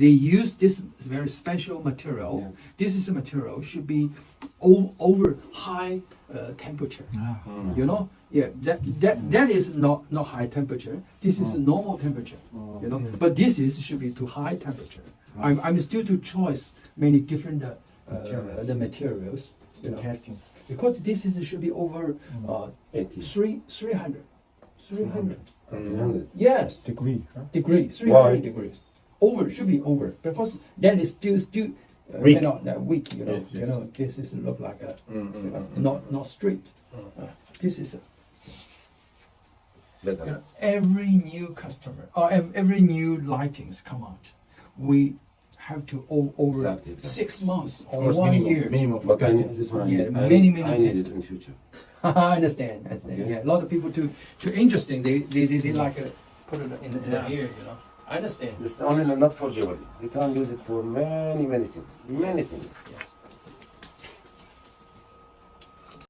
they use this very special material. Yes. This is a material should be over high temperature. You know, yeah, that is not high temperature. This is a normal temperature. You know, but this is should be to high temperature. I'm still to choice many different the materials. You know, Testing. because this is should be over 80. 300. 300. Yes, Degree. Huh? degree, 300 Why? degrees. Over should be over because then it's still Weak. cannot weak. You know, Yes, you yes. know this is look like a you know, not straight. This is Better. you know, every new customer or every new lightings come out, we have to over Exactly. 6 months or course, 1 minimum- year. minimum. But I Testing. need this one. Yeah, I many I need tests. it in future. I understand. Okay. Yeah, a lot of people too interesting. They like put it in the ear. You know, I understand. It's only not for jewelry. You can use it for many things. Many things. Yes.